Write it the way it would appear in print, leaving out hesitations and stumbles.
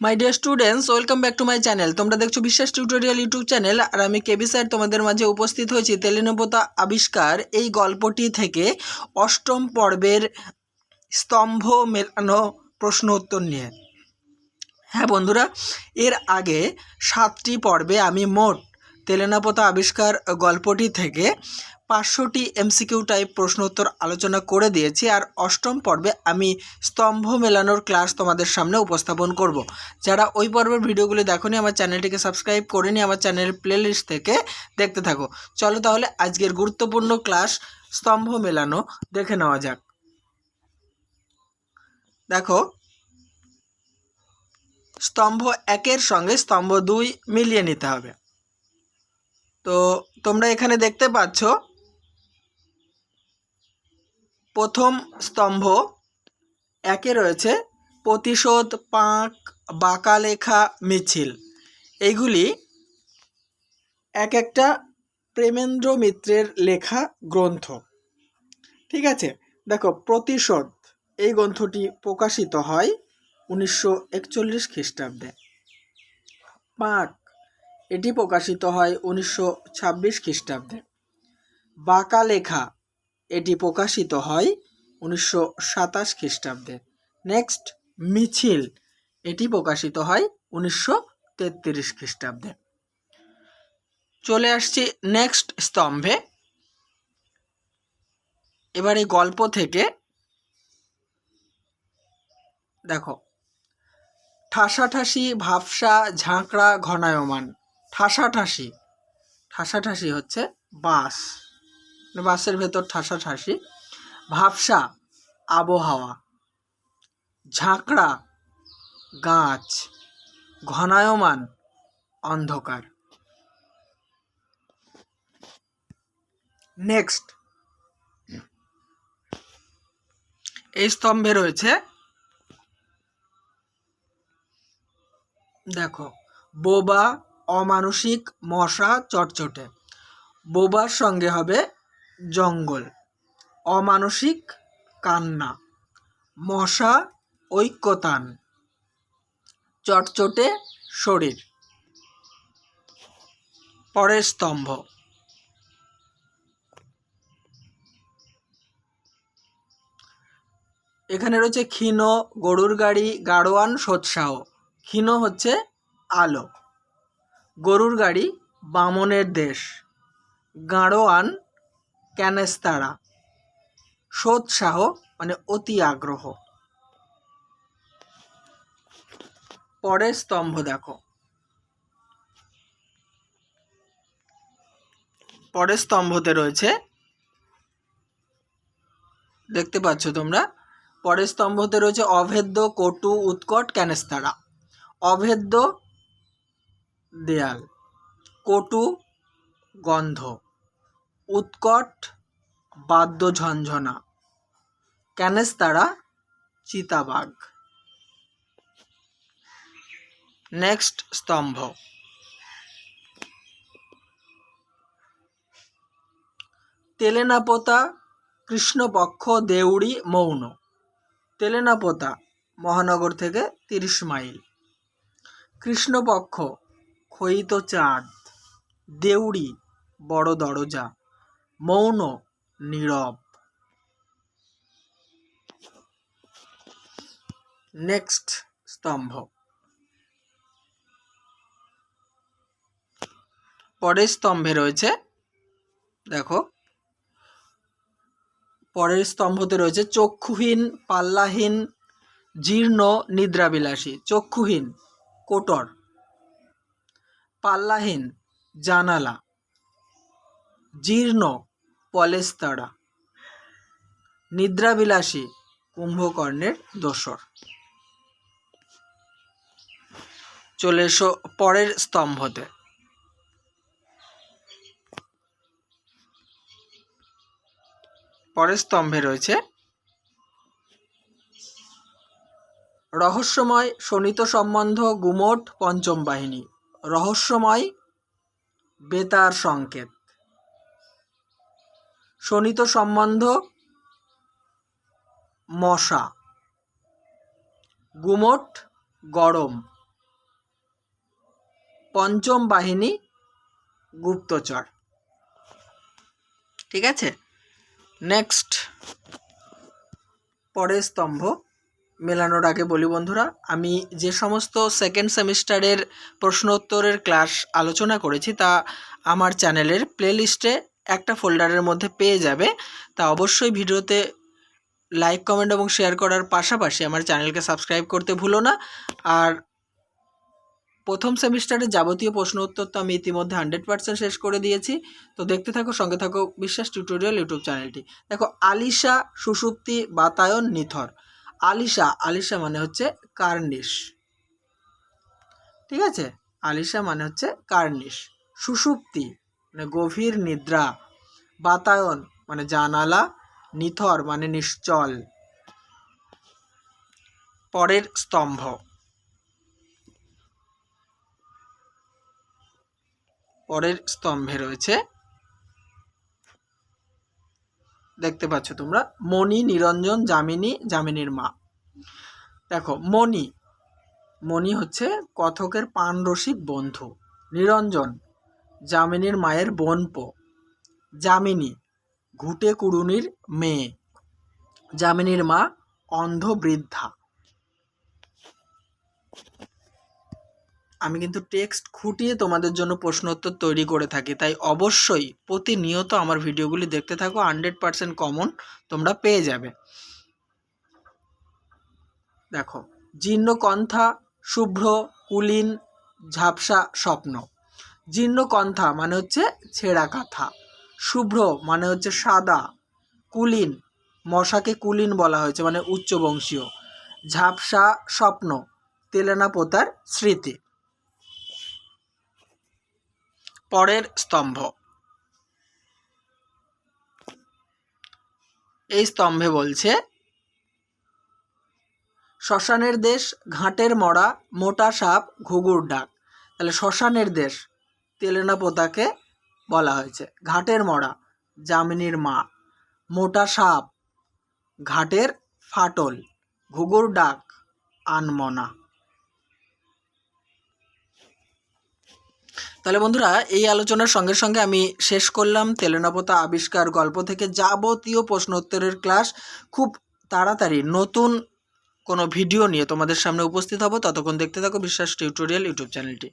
My dear students, welcome back to my channel. তোমরা দেখছো বিশ্বাস টিউটোরিয়াল ইউটিউব চ্যানেল, আর আমি কেবি স্যার তোমাদের মাঝে উপস্থিত হয়েছি তেলেনাপোতা আবিষ্কার এই গল্পটি থেকে অষ্টম পর্বের স্তম্ভ মেলানো প্রশ্ন উত্তর নিয়ে। হ্যাঁ বন্ধুরা, এর আগে 7টি পর্বে আমি মোট তেলেনাপোতা আবিষ্কার গল্পটি থেকে 500টি এমসিকিউ টাইপ প্রশ্ন উত্তর আলোচনা করে দিয়েছি, আর অষ্টম পর্বে আমি স্তম্ভ মেলানোর ক্লাস তোমাদের সামনে উপস্থাপন করব। যারা ওই পর্বের ভিডিওগুলি দেখোনি, আমার চ্যানেলটিকে সাবস্ক্রাইব করে নিয়ে আমার চ্যানেলের প্লেলিস্ট থেকে দেখতে থাকো। চলো তাহলে আজকের গুরুত্বপূর্ণ ক্লাস স্তম্ভ মেলানো দেখে নেওয়া যাক। দেখো, স্তম্ভ 1-এর সঙ্গে স্তম্ভ 2 মিলিয়ে নিতে হবে। তো তোমরা এখানে দেখতে পাচ্ছ প্রথম স্তম্ভ 1-এ রয়েছে প্রতিশোধ, পাঁক, বাঁকা লেখা, মিছিল। এইগুলি এক একটা প্রেমেন্দ্র মিত্রের লেখা গ্রন্থ। ঠিক আছে, দেখো প্রতিশোধ এই গ্রন্থটি প্রকাশিত হয় 1941 খ্রিস্টাব্দে। পাঁক এটি প্রকাশিত হয় 1926 খ্রিস্টাব্দে। বাঁকা লেখা এটি প্রকাশিত হয় 1927 খ্রিস্টাব্দে। নেক্সট মিছিল এটি প্রকাশিত হয় 1933 খ্রিস্টাব্দে। চলে আসছি নেক্সট স্তম্ভে। এবার এই গল্প থেকে দেখো, ঠাসাঠাসি, ভাবসা, ঝাঁকড়া, ঘনায়মান। ঠাসাঠাসি, ঠাসাঠাসি হচ্ছে বাস, বাসের ভেতর ঠাসাঠাসি। ভাবসা আবহাওয়া, ঝাঁকড়া গাছ, ঘনায়মান অন্ধকার। নেক্সট এই স্তম্ভে রয়েছে দেখো, বোবা, অমানসিক, মশা, চটচটে। বোবার সঙ্গে হবে জঙ্গল, অমানসিক কান্না, মশা ঐক্যতান, চটচটে শরীর। পরের স্তম্ভ এখানে রয়েছে ক্ষীণ, গরুর গাড়ি, গাড়োয়ান, সোৎসাহ। ক্ষীণ হচ্ছে আলো, গরুর গাড়ি বামনের দেশ, গাড়োয়ান ক্যানেস্তারা, সোৎসাহ মানে অতি আগ্রহ। পরের স্তম্ভ দেখো, পরের স্তম্ভতে রয়েছে, দেখতে পাচ্ছ তোমরা, পরের স্তম্ভতে রয়েছে অভেদ্য, কটু, উৎকট, ক্যানেস্তারা। অভেদ্য দেয়াল, কটু গন্ধ, উৎকট বাদ্য ঝঞ্ঝনা, ক্যানেস্তারা চিতাবাঘ। নেক্সট স্তম্ভ তেলেনাপোতা, কৃষ্ণপক্ষ, দেউড়ি, মৌন। তেলেনাপোতা মহানগর থেকে 30 মাইল। কৃষ্ণপক্ষ ক্ষয়িত চাঁদ, দেউড়ি বড় দরজা, মৌন নীরব। নেক্সট স্তম্ভ, পরের স্তম্ভে রয়েছে দেখো, পরের স্তম্ভতে রয়েছে চক্ষুহীন, পাল্লাহীন, জীর্ণ, নিদ্রাবিলাসী। চক্ষুহীন কোটর, পাল্লাহীন জানালা, জীর্ণ পলেস্তারা, নিদ্রাবিলাসী কুম্ভকর্ণের দোসর। চলে এসো পরের স্তম্ভতে। পরের স্তম্ভে রয়েছে রহস্যময়, শোণিত সম্বন্ধ, গুমোট, পঞ্চম বাহিনী। রহস্যময় বেতার সংকেত, শোণিত সম্বন্ধ মশা, গুমোট গরম, পঞ্চম বাহিনী গুপ্তচর। ঠিক আছে, নেক্সট পরের স্তম্ভ মেলানোর আগে বলি বন্ধুরা, আমি যে সমস্ত সেকেন্ড সেমিস্টারের প্রশ্নোত্তরের ক্লাস আলোচনা করেছি তা আমার চ্যানেলের প্লেলিস্টে একটা ফোল্ডারের মধ্যে পেয়ে যাবে। তা অবশ্যই ভিডিওতে লাইক, কমেন্ট এবং শেয়ার করার পাশাপাশি আমার চ্যানেলকে সাবস্ক্রাইব করতে ভুলো না। আর প্রথম সেমিস্টারের যাবতীয় প্রশ্ন উত্তর তো আমি ইতিমধ্যে 100% শেষ করে দিয়েছি। তো দেখতে থাকো, সঙ্গে থাকো বিশ্বাস টিউটোরিয়াল ইউটিউব চ্যানেলটি। দেখো, আলিশা, সুষুপ্তি, বাতায়ন, নিথর। আলিশা, আলিশা মানে হচ্ছে কার্নিশ। ঠিক আছে, আলিশা মানে হচ্ছে কার্নিশ। সুষুপ্তি মানে গভীর নিদ্রা। বাতায়ন মানে জানালা। নিথর মানে নিশ্চল। পরের স্তম্ভ, পরের স্তম্ভে রয়েছে, দেখতে পাচ্ছ তোমরা, মণি, নিরঞ্জন, যামিনী, যামিনীর মা। দেখো, মণি, মণি হচ্ছে কথকের পানরসিক বন্ধু। নিরঞ্জন যামিনীর মায়ের বোনপো। যামিনী ঘুটে কুড়ুনির মেয়ে। যামিনীর মা অন্ধ বৃদ্ধা। আমি কিন্তু টেক্সট খুঁটিয়ে তোমাদের জন্য প্রশ্নোত্তর তৈরি করে থাকি, তাই অবশ্যই প্রতিনিয়ত আমার ভিডিওগুলি দেখতে থাকো। 100% কমন তোমরা পেয়ে যাবে। দেখো, জীর্ণকণ্ঠা, শুভ্র, কুলীন, ঝাপসা, স্বপ্ন। জীর্ণকণ্ঠা মানে হচ্ছে ছেঁড়া কাঁথা। শুভ্র মানে হচ্ছে সাদা। কুলীন, মশাকে কুলীন বলা হয়েছে মানে উচ্চবংশীয়। ঝাপসা, স্বপ্ন, তেলেনা পোতার স্মৃতি। পরের স্তম্ভ, এই স্তম্ভে বলছে, শ্মশানের দেশ, ঘাটের মরা, মোটা সাপ, ঘুঘুর ডাক। তাহলে শ্মশানের দেশ তেলেনা পোতাকে বলা হয়েছে। ঘাটের মরা যামিনীর মা। মোটা সাপ ঘাটের ফাটল। ঘুঘুর ডাক আনমনা। তাহলে বন্ধুরা, এই আলোচনার সঙ্গে সঙ্গে আমি শেষ করলাম তেলেনা পোতা আবিষ্কার গল্প থেকে যাবতীয় প্রশ্নোত্তরের ক্লাস। খুব তাড়াতাড়ি নতুন কোনো ভিডিও নিয়ে তোমাদের সামনে উপস্থিত হব। ততক্ষণ দেখতে থাকো বিশ্বাস টিউটোরিয়াল ইউটিউব চ্যানেলটি।